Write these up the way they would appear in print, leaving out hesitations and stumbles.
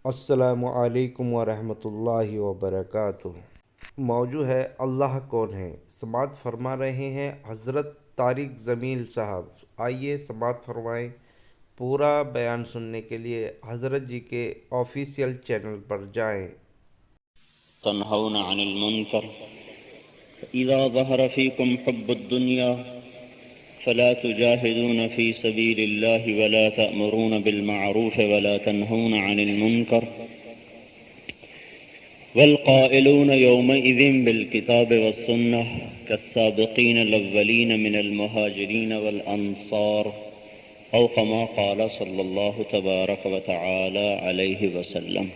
السلام علیکم ورحمۃ اللہ وبرکاتہ۔ موضوع ہے اللہ کون ہے۔ سماعت فرما رہے ہیں حضرت طارق جمیل صاحب۔ آئیے سماعت فرمائیں۔ پورا بیان سننے کے لیے حضرت جی کے آفیشیل چینل پر جائیں۔ تنہون عن المنکر اذا ظہر فیکم حب الدنیا فلا تجاہدون فی سبیل اللہ ولا تأمرون بالمعروف ولا تنہون عن المنکر والقائلون یومئذ بالکتاب والسنة كالسابقین الاولین من المہاجرین والانصار او کما قال صلی اللہ تبارک وتعالی علیہ وسلم۔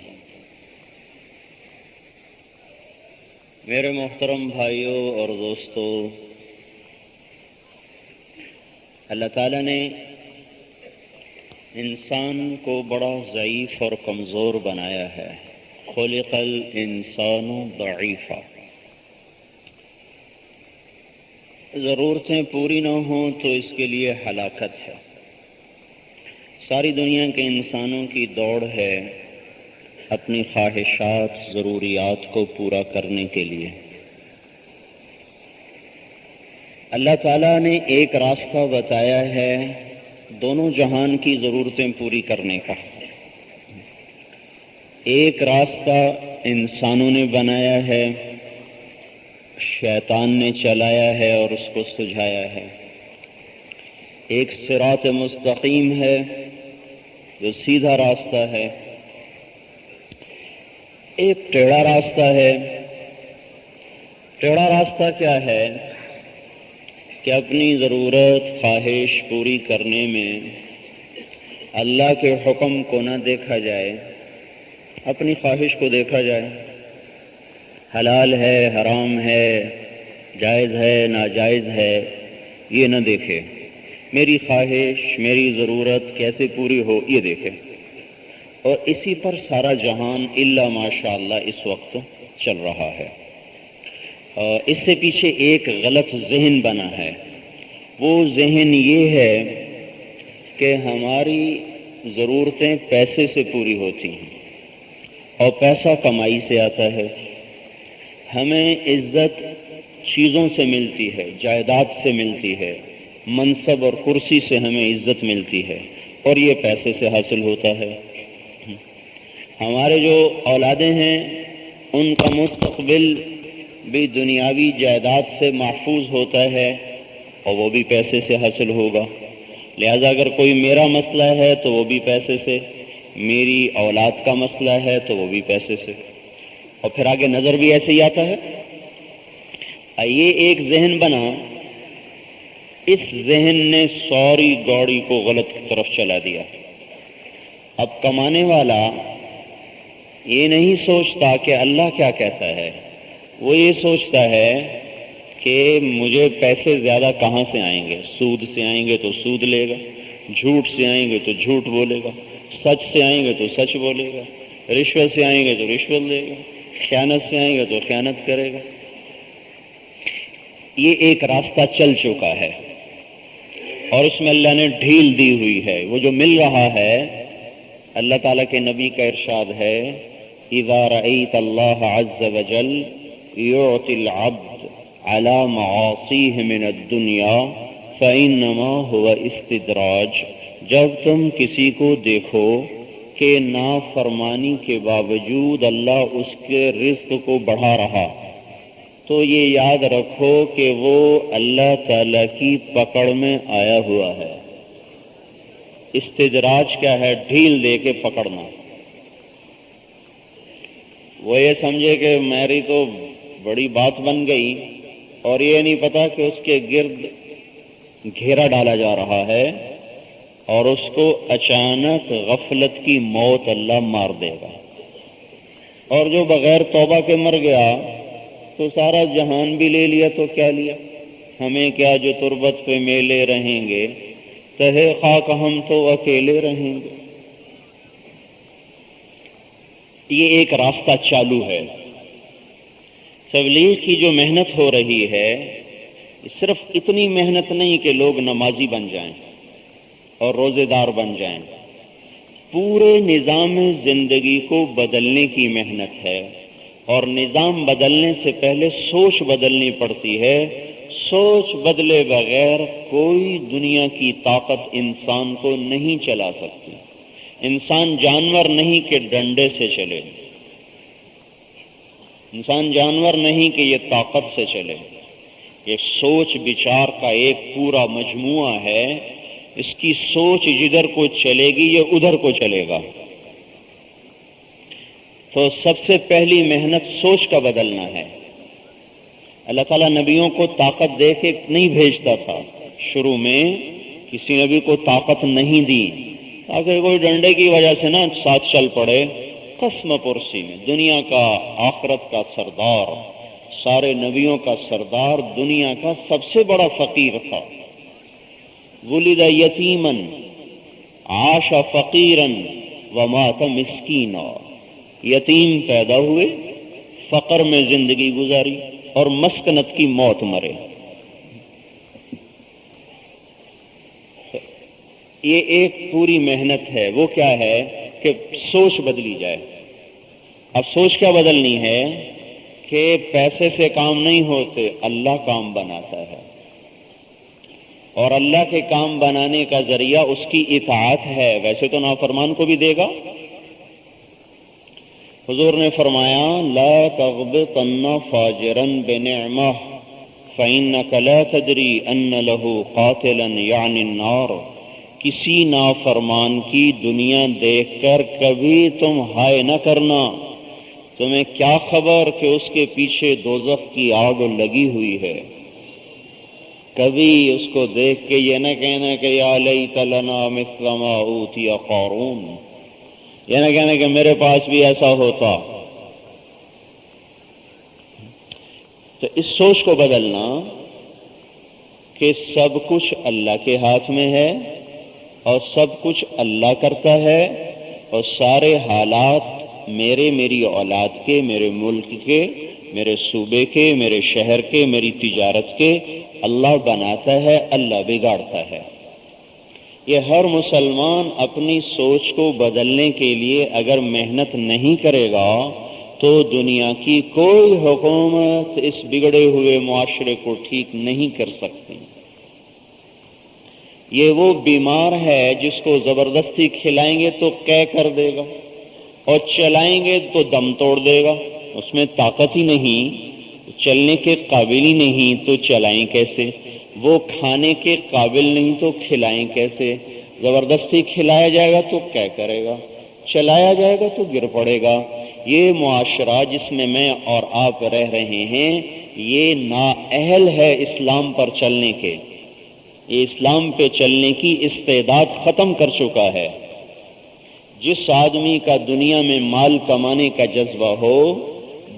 میرے محترم بھائیوں اور دوستو، اللہ تعالیٰ نے انسان کو بڑا ضعیف اور کمزور بنایا ہے۔ خلق الانسان ضعیفا۔ ضرورتیں پوری نہ ہوں تو اس کے لیے ہلاکت ہے۔ ساری دنیا کے انسانوں کی دوڑ ہے اپنی خواہشات، ضروریات کو پورا کرنے کے لیے۔ اللہ تعالیٰ نے ایک راستہ بتایا ہے دونوں جہان کی ضرورتیں پوری کرنے کا۔ ایک راستہ انسانوں نے بنایا ہے، شیطان نے چلایا ہے اور اس کو سجھایا ہے۔ ایک صراط مستقیم ہے جو سیدھا راستہ ہے، ایک ٹیڑھا راستہ ہے۔ ٹیڑھا راستہ کیا ہے کہ اپنی ضرورت، خواہش پوری کرنے میں اللہ کے حکم کو نہ دیکھا جائے، اپنی خواہش کو دیکھا جائے۔ حلال ہے، حرام ہے، جائز ہے، ناجائز ہے، یہ نہ دیکھے۔ میری خواہش، میری ضرورت کیسے پوری ہو یہ دیکھے۔ اور اسی پر سارا جہان الا ماشاء اللہ اس وقت چل رہا ہے۔ اس سے پیچھے ایک غلط ذہن بنا ہے۔ وہ ذہن یہ ہے کہ ہماری ضرورتیں پیسے سے پوری ہوتی ہیں اور پیسہ کمائی سے آتا ہے۔ ہمیں عزت چیزوں سے ملتی ہے، جائیداد سے ملتی ہے، منصب اور کرسی سے ہمیں عزت ملتی ہے اور یہ پیسے سے حاصل ہوتا ہے۔ ہمارے جو اولادیں ہیں ان کا مستقبل بھی دنیاوی جائیداد سے محفوظ ہوتا ہے اور وہ بھی پیسے سے حاصل ہوگا۔ لہذا اگر کوئی میرا مسئلہ ہے تو وہ بھی پیسے سے، میری اولاد کا مسئلہ ہے تو وہ بھی پیسے سے، اور پھر آگے نظر بھی ایسے ہی آتا ہے۔ یہ ایک ذہن بنا، اس ذہن نے ساری گاڑی کو غلط طرف چلا دیا۔ اب کمانے والا یہ نہیں سوچتا کہ اللہ کیا کہتا ہے، وہ یہ سوچتا ہے کہ مجھے پیسے زیادہ کہاں سے آئیں گے۔ سود سے آئیں گے تو سود لے گا، جھوٹ سے آئیں گے تو جھوٹ بولے گا، سچ سے آئیں گے تو سچ بولے گا، رشوت سے آئیں گے تو رشوت لے گا، خیانت سے آئیں گے تو خیانت کرے گا۔ یہ ایک راستہ چل چکا ہے اور اس میں اللہ نے ڈھیل دی ہوئی ہے۔ وہ جو مل رہا ہے، اللہ تعالیٰ کے نبی کا ارشاد ہے، اذا رأیت اللہ عز وجل یعطی العبد علی معاصیہ من الدنیا فإنما هو استدراج۔ جب تم کسی کو دیکھو کہ نافرمانی کے باوجود اللہ اس کے رزق کو بڑھا رہا، تو یہ یاد رکھو کہ وہ اللہ تعالیٰ کی پکڑ میں آیا ہوا ہے۔ استدراج کیا ہے؟ ڈھیل دے کے پکڑنا۔ وہ یہ سمجھے کہ میری تو بڑی بات بن گئی اور یہ نہیں پتا کہ اس کے گرد گھیرا ڈالا جا رہا ہے اور اس کو اچانک غفلت کی موت اللہ مار دے گا۔ اور جو بغیر توبہ کے مر گیا تو سارا جہان بھی لے لیا تو کیا لیا؟ ہمیں کیا جو تربت پہ میلے رہیں گے، تہے خاک ہم تو اکیلے رہیں گے۔ یہ ایک راستہ چالو ہے۔ تبلیغ کی جو محنت ہو رہی ہے، صرف اتنی محنت نہیں کہ لوگ نمازی بن جائیں اور روزے دار بن جائیں، پورے نظام زندگی کو بدلنے کی محنت ہے، اور نظام بدلنے سے پہلے سوچ بدلنی پڑتی ہے۔ سوچ بدلے بغیر کوئی دنیا کی طاقت انسان کو نہیں چلا سکتی۔ انسان جانور نہیں کہ ڈنڈے سے چلے، انسان جانور نہیں کہ یہ طاقت سے چلے، یہ سوچ بچار کا ایک پورا مجموعہ ہے۔ اس کی سوچ جدھر کو چلے گی یہ ادھر کو چلے گا۔ تو سب سے پہلی محنت سوچ کا بدلنا ہے۔ اللہ تعالیٰ نبیوں کو طاقت دے کے نہیں بھیجتا تھا، شروع میں کسی نبی کو طاقت نہیں دی تاکہ کوئی ڈنڈے کی وجہ سے نہ ساتھ چل پڑے۔ قسم پرسی میں دنیا کا، آخرت کا سردار، سارے نبیوں کا سردار، دنیا کا سب سے بڑا فقیر تھا۔ ولد یتیما عاش فقیرا ومات مسکینا، یتیم پیدا ہوئے، فقر میں زندگی گزاری اور مسکنت کی موت مرے۔ یہ ایک پوری محنت ہے۔ وہ کیا ہے کہ سوچ بدلی جائے۔ اب سوچ کیا بدلنی ہے کہ پیسے سے کام نہیں ہوتے، اللہ کام بناتا ہے، اور اللہ کے کام بنانے کا ذریعہ اس کی اطاعت ہے۔ ویسے تو نافرمان کو بھی دے گا۔ حضور نے فرمایا لا تغبطن فاجرا بنعمہ فإنك لا تدری ان له قاتلا یعنی النار۔ کسی نافرمان کی دنیا دیکھ کر کبھی تم ہائے نہ کرنا، تمہیں کیا خبر کہ اس کے پیچھے دوزخ کی آگ لگی ہوئی ہے۔ کبھی اس کو دیکھ کے یہ نہ کہنا کہ یا لیت لنا مثل ما اوتی قارون، یہ نہ کہنا کہ میرے پاس بھی ایسا ہوتا۔ تو اس سوچ کو بدلنا کہ سب کچھ اللہ کے ہاتھ میں ہے، اور سب کچھ اللہ کرتا ہے، اور سارے حالات میری اولاد کے، میرے ملک کے، میرے صوبے کے، میرے شہر کے، میری تجارت کے اللہ بناتا ہے، اللہ بگاڑتا ہے۔ یہ ہر مسلمان اپنی سوچ کو بدلنے کے لیے اگر محنت نہیں کرے گا تو دنیا کی کوئی حکومت اس بگڑے ہوئے معاشرے کو ٹھیک نہیں کر سکتی۔ یہ وہ بیمار ہے جس کو زبردستی کھلائیں گے تو قے کر دے گا، اور چلائیں گے تو دم توڑ دے گا، اس میں طاقت ہی نہیں، چلنے کے قابل ہی نہیں تو چلائیں کیسے؟ وہ کھانے کے قابل نہیں تو کھلائیں کیسے؟ زبردستی کھلایا جائے گا تو قے کرے گا، چلایا جائے گا تو گر پڑے گا۔ یہ معاشرہ جس میں میں اور آپ رہ رہے ہیں یہ نااہل ہے اسلام پر چلنے کے، یہ اسلام پہ چلنے کی استعداد ختم کر چکا ہے۔ جس آدمی کا دنیا میں مال کمانے کا جذبہ ہو،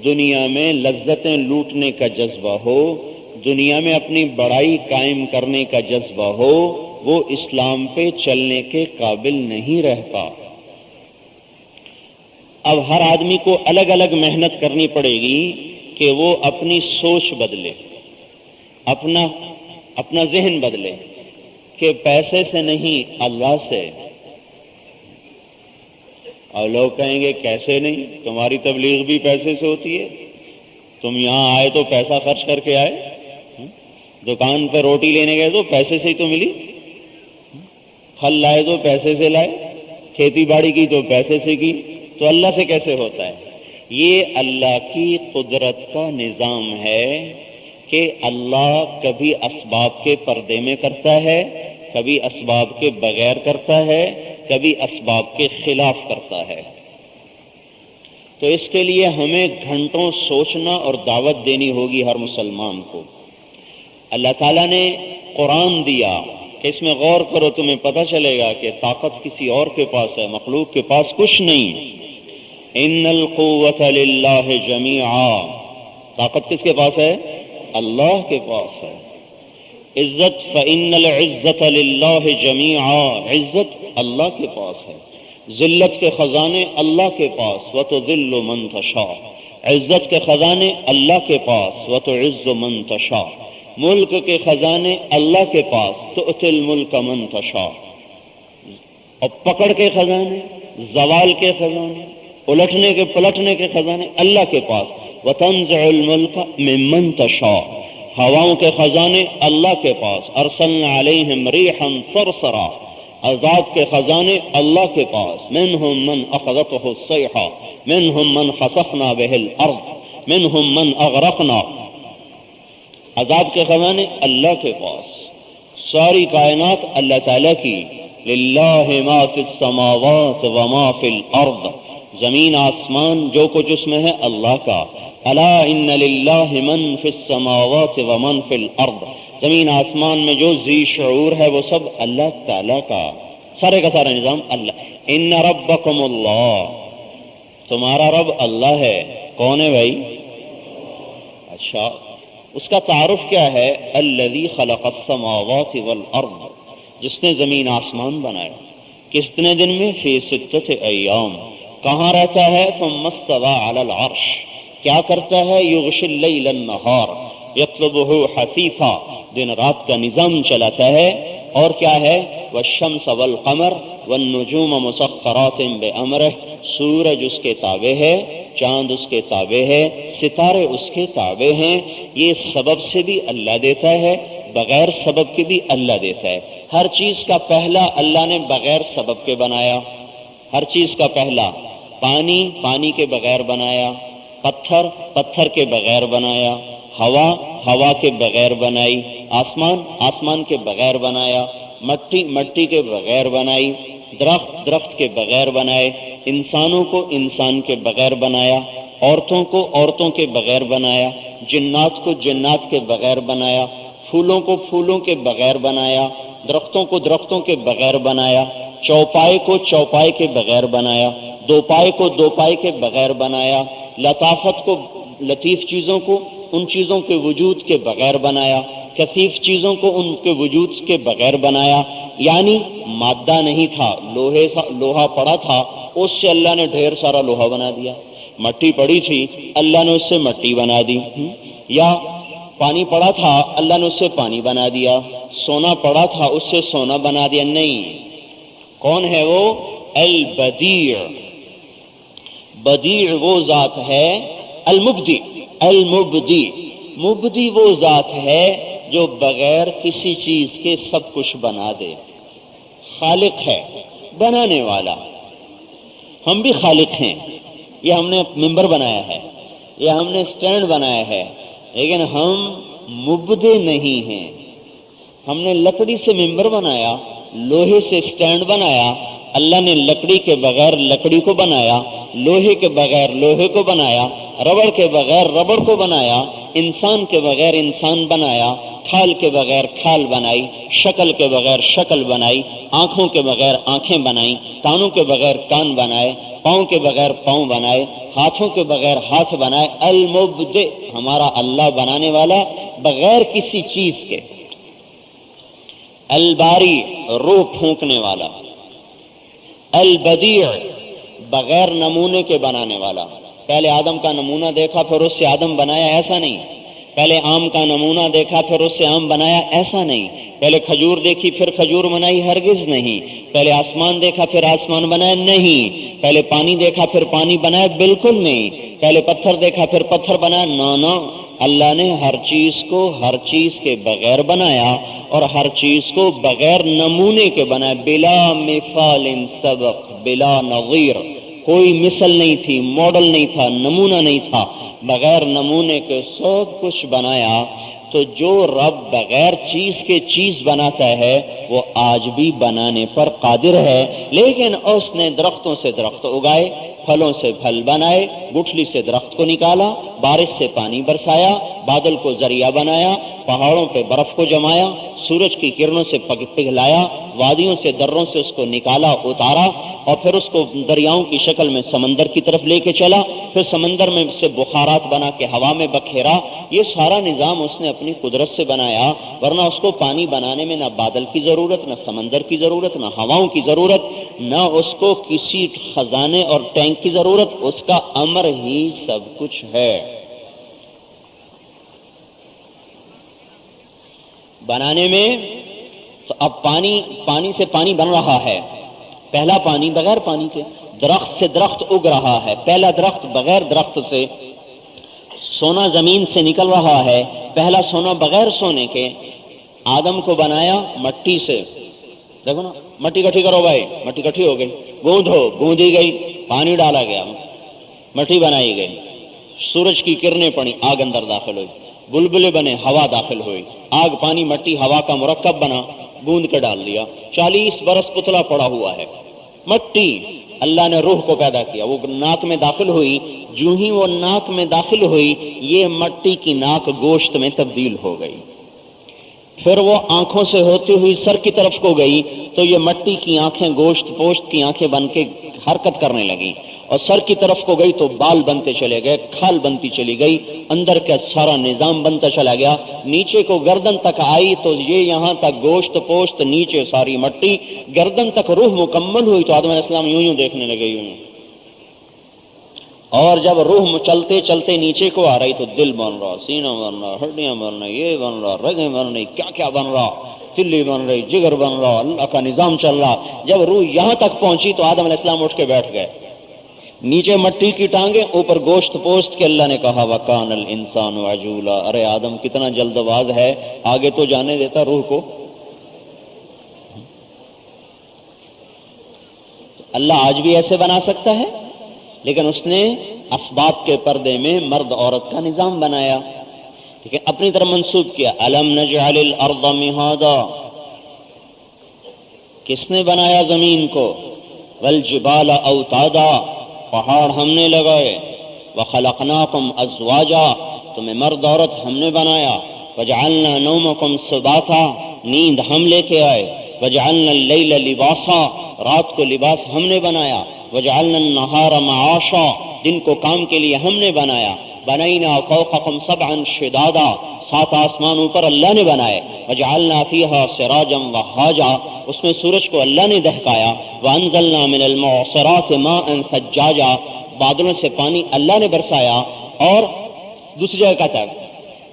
دنیا میں لذتیں لوٹنے کا جذبہ ہو، دنیا میں اپنی بڑائی قائم کرنے کا جذبہ ہو، وہ اسلام پہ چلنے کے قابل نہیں رہتا۔ اب ہر آدمی کو الگ الگ محنت کرنی پڑے گی کہ وہ اپنی سوچ بدلے، اپنا ذہن بدلے کہ پیسے سے نہیں اللہ سے۔ اور لوگ کہیں گے کیسے نہیں، تمہاری تبلیغ بھی پیسے سے ہوتی ہے، تم یہاں آئے تو پیسہ خرچ کر کے آئے، دکان پہ روٹی لینے گئے تو پیسے سے ہی تو ملی، پھل لائے تو پیسے سے لائے، کھیتی باڑی کی تو پیسے سے کی، تو اللہ سے کیسے ہوتا ہے؟ یہ اللہ کی قدرت کا نظام ہے کہ اللہ کبھی اسباب کے پردے میں کرتا ہے، کبھی اسباب کے بغیر کرتا ہے، کبھی اسباب کے خلاف کرتا ہے۔ تو اس کے لیے ہمیں گھنٹوں سوچنا اور دعوت دینی ہوگی ہر مسلمان کو۔ اللہ تعالیٰ نے قرآن دیا کہ اس میں غور کرو، تمہیں پتہ چلے گا کہ طاقت کسی اور کے پاس ہے، مخلوق کے پاس کچھ نہیں۔ ان القوۃ للہ جمیعا، طاقت کس کے پاس ہے؟ اللہ کے پاس ہے۔ عزت فإن العزت للہ جمیعا، عزت اللہ کے پاس ہے۔ ذلت کے خزانے اللہ کے پاس، وتذل من تشاء، عزت کے خزانے اللہ کے پاس، وتعز من تشاء، ملک کے خزانے اللہ کے پاس، تؤتی الملک من تشاء، اور پکڑ کے خزانے، زوال کے خزانے، الٹنے کے پلٹنے کے خزانے اللہ کے پاس. وَتَنزِعُ الْمُلْكَ مِمَّن تَشَاءُ، ہواؤں کے خزانے اللہ کے پاس. أَرْسَلْنَا عَلَيْهِمْ رِيحًا صَرْصَرًا، عذاب کے خزانے اللہ کے پاس. مِنْهُمْ مَنْ أَخَذَتْهُ الصَّيْحَةُ مِنْهُمْ مَنْ خَسَفْنَا بِهِ الْأَرْضَ مِنْهُمْ مَنْ أَغْرَقْنَا. عذاب کے خزانے اللہ کے پاس. ساری کائنات اللہ تعالیٰ کی. لِلَّهِ مَا فِي السَّمَاوَاتِ وَمَا فِي الْأَرْضِ، زمین آسمان جو کچھ اس میں ہے اللہ کا. الا ان للہ من فی السماوات ومن فی الارض، زمین آسمان میں جو ذی شعور ہے وہ سب اللہ تعالیٰ کا، سارے کا سارا نظام اللہ. ان ربکم اللہ، تمہارا رب اللہ ہے. کون ہے بھائی؟ اچھا، اس کا تعارف کیا ہے؟ الذی خلق السماوات والارض، جس نے زمین آسمان بنایا. کتنے دن میں؟ فی ستۃ ایام. کہاں رہتا ہے؟ ثم استوى علی العرش. کیا کرتا ہے؟ یغشی اللیل النہار یطلبہ حثیثا، دن رات کا نظام چلاتا ہے. اور کیا ہے؟ والشمس والقمر والنجوم مسخرات بامرہ، سورج اس کے تابع ہے، چاند اس کے تابع ہے، ستارے اس کے تابع ہیں. یہ سبب سے بھی اللہ دیتا ہے، بغیر سبب کے بھی اللہ دیتا ہے. ہر چیز کا پہلا اللہ نے بغیر سبب کے بنایا. ہر چیز کا پہلا پانی، پانی کے بغیر بنایا. پتھر، پتھر کے بغیر بنایا. ہوا، ہوا کے بغیر بنائی. آسمان، آسمان کے بغیر بنایا. مٹی، مٹی کے بغیر بنائی. درخت، درخت کے بغیر بنائے. انسانوں کو انسان کے بغیر بنایا. عورتوں کو عورتوں کے بغیر بنایا. جنات کو جنات کے بغیر بنایا. پھولوں کو پھولوں کے بغیر بنایا. درختوں کو درختوں کے بغیر بنایا. چوپائے کو چوپائے کے بغیر بنایا. دو پائے کو دو پائے کے بغیر بنایا. لطافت کو، لطیف چیزوں کو ان چیزوں کے وجود کے بغیر بنایا. کثیف چیزوں کو ان کے وجود کے بغیر بنایا. یعنی مادہ نہیں تھا، لوہا پڑا تھا، اس سے اللہ نے ڈھیر سارا لوہا بنا دیا. مٹی پڑی تھی، اللہ نے اس سے مٹی بنا دی. یا پانی پڑا تھا، اللہ نے اس سے پانی بنا دیا. سونا پڑا تھا، اس سے سونا بنا دیا. نہیں. کون ہے وہ؟ البدیع. بدیع وہ ذات ہے. المبدی، المبدی، مبدی وہ ذات ہے جو بغیر کسی چیز کے سب کچھ بنا دے. خالق ہے، بنانے والا. ہم بھی خالق ہیں. یہ ہم نے ممبر بنایا ہے، یہ ہم نے سٹینڈ بنایا ہے، لیکن ہم مبدع نہیں ہیں. ہم نے لکڑی سے ممبر بنایا، لوہے سے سٹینڈ بنایا. اللہ نے لکڑی کے بغیر لکڑی کو بنایا، لوہے کے بغیر لوہے کو بنایا، ربڑ کے بغیر ربڑ کو بنایا، انسان کے بغیر انسان بنایا، کھال کے بغیر کھال بنائی، شکل کے بغیر شکل بنائی، آنکھوں کے بغیر آنکھیں بنائی، کانوں کے بغیر کان بنائے، پاؤں کے بغیر پاؤں بنائے، ہاتھوں کے بغیر ہاتھ بنائے. المبدع ہمارا اللہ بنانے والا بغیر کسی چیز کے. الباری روح پھونکنے والا. البدیع بغیر نمونے کے بنانے والا. پہلے آدم کا نمونہ دیکھا پھر اس سے آدم بنایا، ایسا نہیں. پہلے آم کا نمونہ دیکھا پھر اس سے آم بنایا، ایسا نہیں. پہلے کھجور دیکھی پھر کھجور بنائی، ہرگز نہیں. پہلے آسمان دیکھا پھر آسمان بنایا، نہیں. پہلے پانی دیکھا پھر پانی بنایا، بالکل نہیں. پہلے پتھر دیکھا پھر پتھر بنایا، نہ. اللہ نے ہر چیز کو ہر چیز کے بغیر بنایا اور ہر چیز کو بغیر نمونے کے بنایا. بلا مثال سبق بلا نظیر، کوئی مثل نہیں تھی، ماڈل نہیں تھا، نمونہ نہیں تھا، بغیر نمونے کے سب کچھ بنایا. تو جو رب بغیر چیز کے چیز بناتا ہے وہ آج بھی بنانے پر قادر ہے. لیکن اس نے درختوں سے درخت اگائے، پھلوں سے پھل بنائے، گٹھلی سے درخت کو نکالا، بارش سے پانی برسایا، بادل کو ذریعہ بنایا، پہاڑوں پہ برف کو جمایا، سورج کی کرنوں سے پگھلایا، وادیوں سے دروں سے اس کو نکالا اتارا، اور پھر اس کو دریاؤں کی شکل میں سمندر کی طرف لے کے چلا، پھر سمندر میں سے بخارات بنا کے ہوا میں بکھیرا. یہ سارا نظام اس نے اپنی قدرت سے بنایا. ورنہ اس کو پانی بنانے میں نہ بادل کی ضرورت، نہ سمندر کی ضرورت، نہ ہواؤں کی ضرورت، نہ اس کو کسی خزانے اور ٹینک کی ضرورت. اس کا امر ہی سب کچھ ہے. بنانے میں تو اب پانی سے پانی بن رہا ہے. پہلا پانی بغیر پانی کے، درخت سے درخت اگ رہا ہے، پہلا درخت بغیر درخت سے، سونا زمین سے نکل رہا ہے، پہلا سونا بغیر سونے کے، آدم کو بنایا مٹی سے، دیکھو نا، مٹی کٹھی کرو بھائی، مٹی کٹھی ہو گئی، گوندی گئی، پانی ڈالا گیا، مٹی بنائی گئی، سورج کی کرنیں پڑی، آگ اندر داخل ہوئی، بلبلے بنے، ہوا داخل ہوئی، آگ پانی مٹی ہوا کا مرکب بنا، گوند کے ڈال دیا، 40 برس پتلا پڑا ہوا ہے مٹی، اللہ نے روح کو پیدا کیا، وہ ناک میں داخل ہوئی، جو ہی وہ ناک میں داخل ہوئی یہ مٹی کی ناک گوشت میں تبدیل ہو گئی، پھر وہ آنکھوں سے ہوتی ہوئی سر کی طرف کو گئی تو یہ مٹی کی آنکھیں گوشت پوشت کی آنکھیں بن کے حرکت کرنے لگی، اور سر کی طرف کو گئی تو بال بنتے چلے گئے، کھال بنتی چلی گئی، اندر کا سارا نظام بنتا چلا گیا، نیچے کو گردن تک آئی تو یہ یہاں تک گوشت پوشت، نیچے ساری مٹی، گردن تک روح مکمل ہوئی تو آدم علیہ السلام یوں دیکھنے لگے، یوں، اور جب روح چلتے چلتے نیچے کو آ رہی تو دل بن رہا، سینہ بن رہا، ہڈیاں بن رہی، یہ بن رہا، رگیں بن رہی، کیا کیا بن رہا، تلی بن رہی، جگر بن رہا، اللہ کا نظام چل رہا۔ جب روح یہاں تک پہنچی تو آدم علیہ السلام اٹھ کے بیٹھ گئے، نیچے مٹی کی ٹانگیں، اوپر گوشت پوشت کے، اللہ نے کہا وَكَانَ الْإِنسَانُ عَجُولًا، ارے آدم کتنا جلد باز ہے، آگے تو جانے دیتا روح کو۔ اللہ آج بھی ایسے بنا سکتا ہے، لیکن اس نے اسباب کے پردے میں مرد عورت کا نظام بنایا، لیکن اپنی طرف منسوب کیا، أَلَمْ نَجْعَلِ الْأَرْضَ مِهَادًا، کس نے بنایا زمین کو، وَالْجِبَالَ أَوْتَادًا، پہاڑ ہم نے لگائے، وَخَلَقْنَاكُمْ أَزْوَاجًا، تمہیں مرد عورت ہم نے بنایا، وَجَعَلْنَا نَوْمَكُمْ سُبَاتًا، نیند ہم لے کے آئے، وَجَعَلْنَا اللَّيْلَ لِبَاسًا، رات کو لباس ہم نے بنایا، وَجَعَلْنَا النَّهَارَ مَعَاشًا، دن کو کام کے لیے ہم نے بنایا، بَنَيْنَا فَوْقَكُمْ سَبْعًا شِدَادًا، 7 آسمان اوپر اللہ نے بنائے، وَجَعَلْنَا فِيهَا سِرَاجًا وَهَّاجًا، اس میں سورج کو اللہ نے دہکایا، وَأَنزَلْنَا مِنَ الْمُعْصِرَاتِ مَاءً ثَجَّاجًا، بادلوں سے پانی اللہ نے برسایا، اور دوسری جگہ کہتا ہے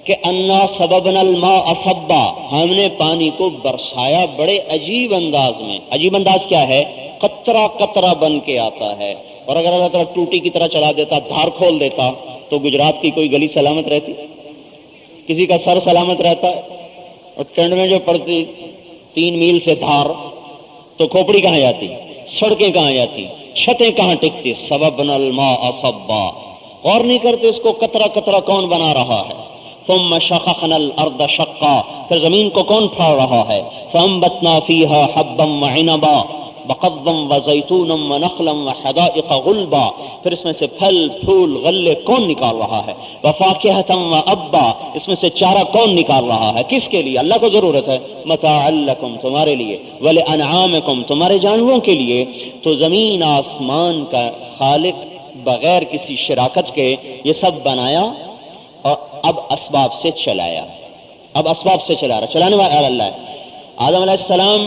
کہ انا سببنا الماء صبا، ہم نے پانی کو برسایا بڑے عجیب انداز میں، عجیب انداز کیا ہے، قطرہ قطرہ بن کے آتا ہے، اور اگر اللہ تعالیٰ ٹوٹی کی طرح چلا دیتا، دھار کھول دیتا تو گجرات کی کوئی گلی سلامت رہتی، کسی کا سر سلامت رہتا ہے، اور ٹرین میں جو پڑتی 3 میل سے دھار تو کھوپڑی کہاں جاتی، سڑکیں کہاں جاتی، چھتیں کہاں ٹکتی، سببنا الماء صبا، غور نہیں کرتے اس کو قطرہ قطرہ کون بنا رہا ہے، ثم شققنا الارض شقا، پھر زمین کو کون پھاڑ رہا ہے، فانبتنا فيها حبا وعنبا وقضبا وزيتونا ونخلا وحدائق غلبا، پھر اس میں سے پھل پھول غلے کون نکال رہا ہے، وفاكهة وابا، اس میں سے چارہ کون نکال رہا ہے، کس کے لیے، اللہ کو ضرورت ہے، متاعا لکم، تمہارے لیے، ولانعامکم، تمہارے جانوروں کے لیے، تو زمین آسمان کا خالق بغیر کسی شراکت کے یہ سب بنایا، اور اب اسباب سے چلایا، اب اسباب سے چلا رہا، چلانے والا اللہ ہے۔ آدم علیہ السلام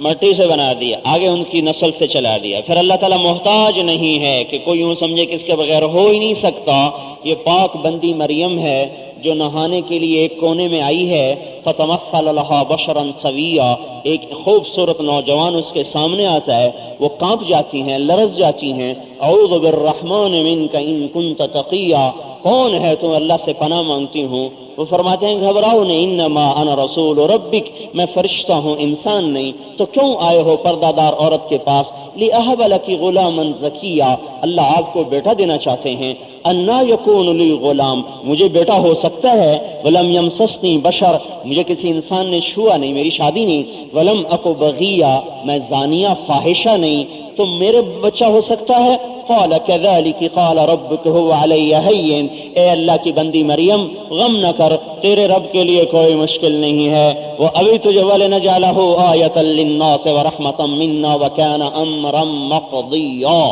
مٹی سے بنا دیا، آگے ان کی نسل سے چلا دیا، پھر اللہ تعالیٰ محتاج نہیں ہے کہ کوئی یوں سمجھے کہ اس کے بغیر ہو ہی نہیں سکتا، یہ پاک بندی مریم ہے جو نہانے کے لیے ایک کونے میں آئی ہے، فتمثل لها بشرا سویا، ایک خوبصورت نوجوان اس کے سامنے آتا ہے، وہ کانپ جاتی ہیں، لرز جاتی ہیں، اعوذ بالرحمن منک ان کنت تقیا، کون ہے تم، اللہ سے پناہ مانگتی ہوں، وہ فرماتے ہیں گھبراؤ نہیں، انما انا رسول ربک، میں فرشتہ ہوں انسان نہیں، تو کیوں آئے ہو پردہ دار عورت کے پاس، لأہب لکی غلاما زکیا، اللہ آپ کو بیٹا دینا چاہتے ہیں، انا یکون لی غلام، مجھے بیٹا ہو سکتا ہے، ولم یمسسنی بشر، مجھے کسی انسان نے چھوا نہیں، میری شادی نہیں، ولم اکو بغیا، میں زانیہ فاحشہ نہیں، تو میرے بچہ ہو سکتا ہے، قال كذلك قال ربك هو علي هين، اے اللہ کی بندی مریم غم نہ کر، تیرے رب کے لیے کوئی مشکل نہیں ہے، وہ ابھی تجھے وَلِنَجْعَلَهُ آيَةً لِلنَّاسِ وَرَحْمَةً مِنَّا وَكَانَ أَمْرًا مَقْضِيًّا،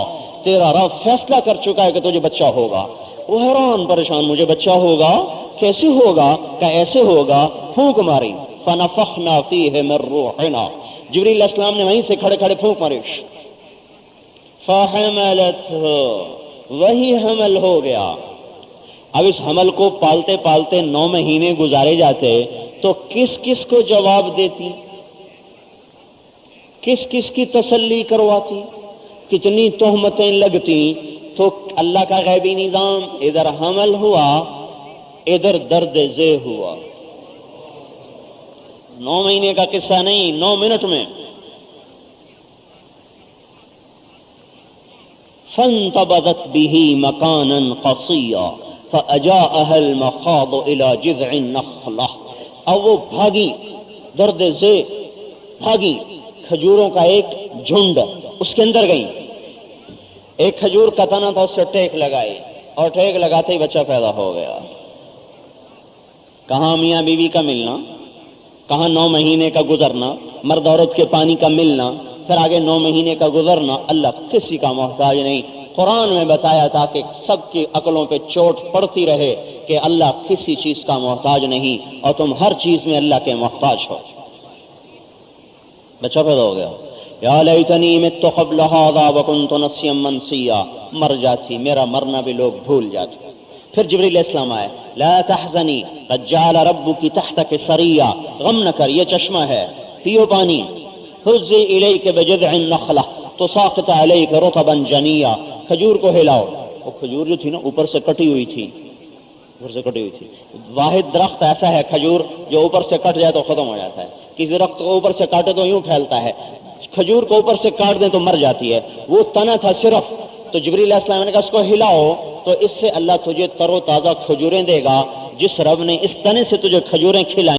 تیرا رب فیصلہ کر چکا ہے کہ تجھے بچہ ہوگا، وہ حیران پریشان، مجھے بچہ ہوگا، کیسے ہوگا، کہ ایسے ہوگا، پھونک ماری، فَنَفَخْنَا فِيهِ مِن رُوحِنَا، جبریل علیہ السلام نے وہیں سے کھڑے کھڑے پھونک ماری، فَحَمَلَتْهُ، وہی حمل ہو گیا۔ اب اس حمل کو پالتے پالتے 9 مہینے گزارے جاتے تو کس کس کو جواب دیتی، کس کس کی تسلی کرواتی، کتنی تہمتیں لگتی، تو اللہ کا غیبی نظام ادھر حمل ہوا، ادھر درد ذیل ہوا۔ 9 مہینے کا قصہ نہیں، 9 منٹ میں۔ فانتبذت به مكانا قصيا فأجاءها المخاض إلى جذع النخلة، اب وہ بھاگی، درد ذیل بھاگی، کھجوروں کا ایک جھنڈ اس کے اندر گئی، ایک کھجور کا تنا تھا، اس سے ٹیک لگائی، اور ٹیک لگاتے ہی بچہ پیدا ہو گیا۔ کہاں میاں بیوی کا ملنا، کہاں 9 مہینے کا گزرنا، مرد عورت کے پانی کا ملنا، پھر آگے 9 مہینے کا گزرنا۔ اللہ کسی کا محتاج نہیں۔ قرآن میں بتایا تھا کہ سب کی عقلوں پہ چوٹ پڑتی رہے کہ اللہ کسی چیز کا محتاج نہیں، اور تم ہر چیز میں اللہ کے محتاج ہو۔ بچہ پیدا ہو گیا۔ یا لیتنی مت قبل ھذا وکنت نسیا منسیا، مر جاتی، میرا مرنا بھی لوگ بھول جاتے۔ پھر جبریل علیہ السلام آئے، لا تحزنی قد جعل ربک تحتک سریا، غم نہ کر، یہ چشمہ ہے، پیو پانی۔ حزی الیک بجذع النخلہ تساقط علیک رطبا جنیا، کھجور کو ہلاؤ۔ وہ کھجور جو تھی نا اوپر سے کٹی ہوئی تھی، اوپر سے کٹی ہوئی تھی۔ واحد درخت ایسا ہے کھجور جو اوپر سے کٹ جائے تو ختم ہو جاتا ہے، کسی درخت کو اوپر سے کاٹے تو یوں پھیلتا ہے، کھجور کو اوپر سے کاٹ دیں تو مر جاتی ہے۔ وہ تنا تھا صرف، تو جبریل علیہ السلام نے کہا اس کو ہلاؤ تو اس سے اللہ تجھے تر و تازہ کھجوریں دے گا۔ جس رب نے اس تنے سے تجھے کھجوریں کھلائیں